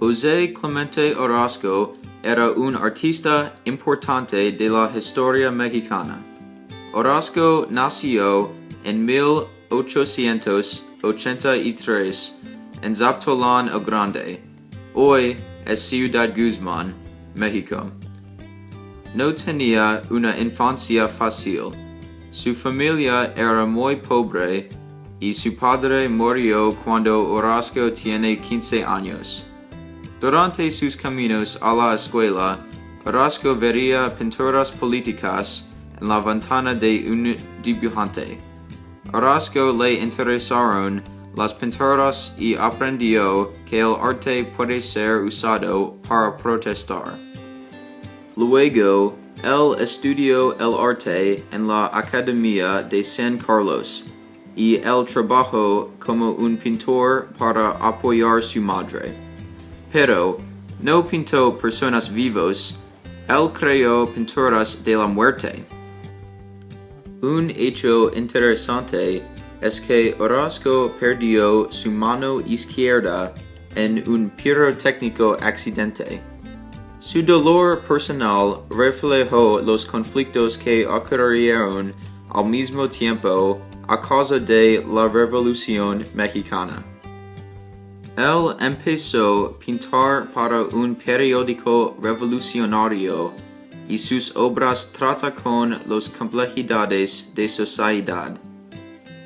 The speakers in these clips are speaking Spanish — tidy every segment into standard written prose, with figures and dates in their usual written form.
José Clemente Orozco era un artista importante de la historia mexicana. Orozco nació en 1883 en Zaptolan el Grande, hoy es Ciudad Guzmán, México. No tenía una infancia fácil. Su familia era muy pobre y su padre murió cuando Orozco tiene 15 años. Durante sus caminos a la escuela, Orozco veía pinturas políticas en la ventana de un dibujante. Orozco le interesaron las pinturas y aprendió que el arte puede ser usado para protestar. Luego, él estudió el arte en la Academia de San Carlos y él trabajó como un pintor para apoyar a su madre. Pero no pintó personas vivos, él creó pinturas de la muerte. Un hecho interesante es que Orozco perdió su mano izquierda en un pirotécnico accidente. Su dolor personal reflejó los conflictos que ocurrieron al mismo tiempo a causa de la Revolución Mexicana. Él empezó a pintar para un periódico revolucionario y sus obras tratan con las complejidades de sociedad.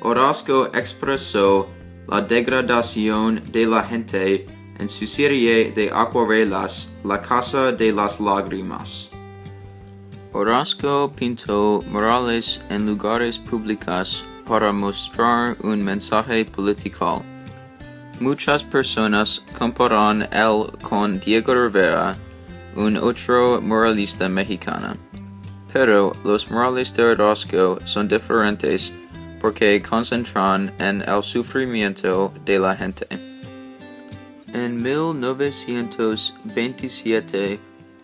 Orozco expresó la degradación de la gente en su serie de acuarelas La Casa de las Lágrimas. Orozco pintó murales en lugares públicos para mostrar un mensaje político. Muchas personas comparan él con Diego Rivera, un otro muralista mexicano. Pero los murales de Orozco son diferentes porque concentran en el sufrimiento de la gente. En 1927,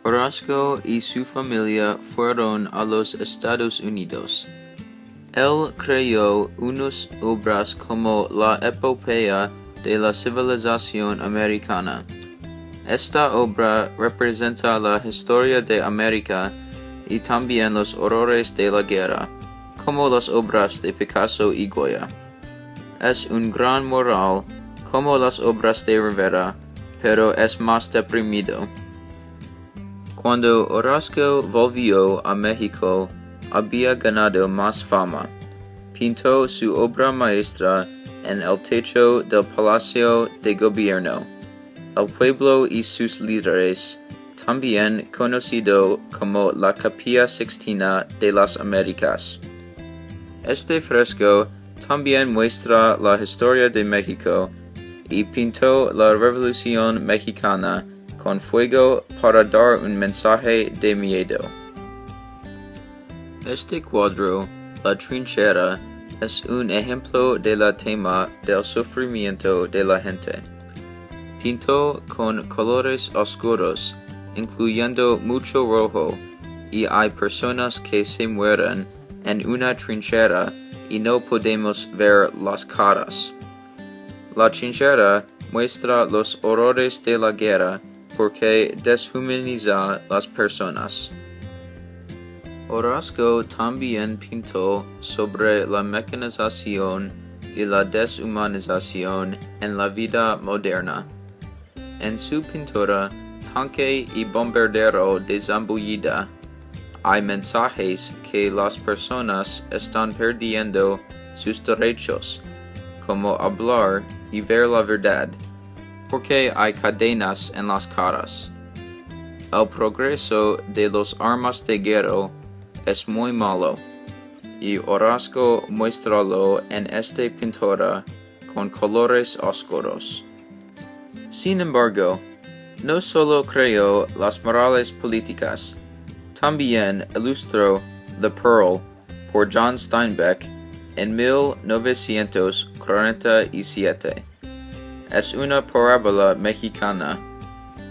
Orozco y su familia fueron a los Estados Unidos. Él creó unas obras como la epopeya de la civilización americana. Esta obra representa la historia de América y también los horrores de la guerra, como las obras de Picasso y Goya. Es un gran mural, como las obras de Rivera, pero es más deprimido. Cuando Orozco volvió a México, había ganado más fama. Pintó su obra maestra en el techo del Palacio de Gobierno. El pueblo y sus líderes, también conocido como la Capilla Sixtina de las Américas. Este fresco también muestra la historia de México y pintó la Revolución Mexicana con fuego para dar un mensaje de miedo. Este cuadro, La Trinchera, es un ejemplo del tema del sufrimiento de la gente. Pintó con colores oscuros, incluyendo mucho rojo, y hay personas que se mueren en una trinchera y no podemos ver las caras. La trinchera muestra los horrores de la guerra porque deshumaniza las personas. Orozco también pintó sobre la mecanización y la deshumanización en la vida moderna. En su pintura Tanque y Bombardero de Zambullida, hay mensajes que las personas están perdiendo sus derechos, como hablar y ver la verdad, porque hay cadenas en las caras. El progreso de las armas de guerra es muy malo, y Orozco muéstralo en esta pintura con colores oscuros. Sin embargo, no solo creó las murales políticas, también ilustró The Pearl por John Steinbeck en 1947. Es una parábola mexicana,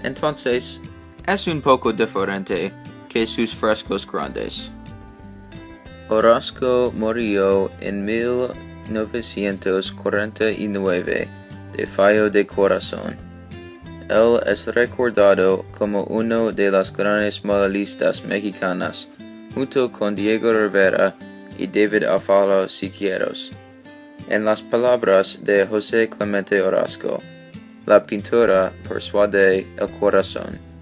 entonces es un poco diferente que sus frescos grandes. Orozco murió en 1949 de fallo de corazón. Él es recordado como uno de los grandes muralistas mexicanas, junto con Diego Rivera y David Alfaro Siqueiros. En las palabras de José Clemente Orozco, la pintura persuade el corazón.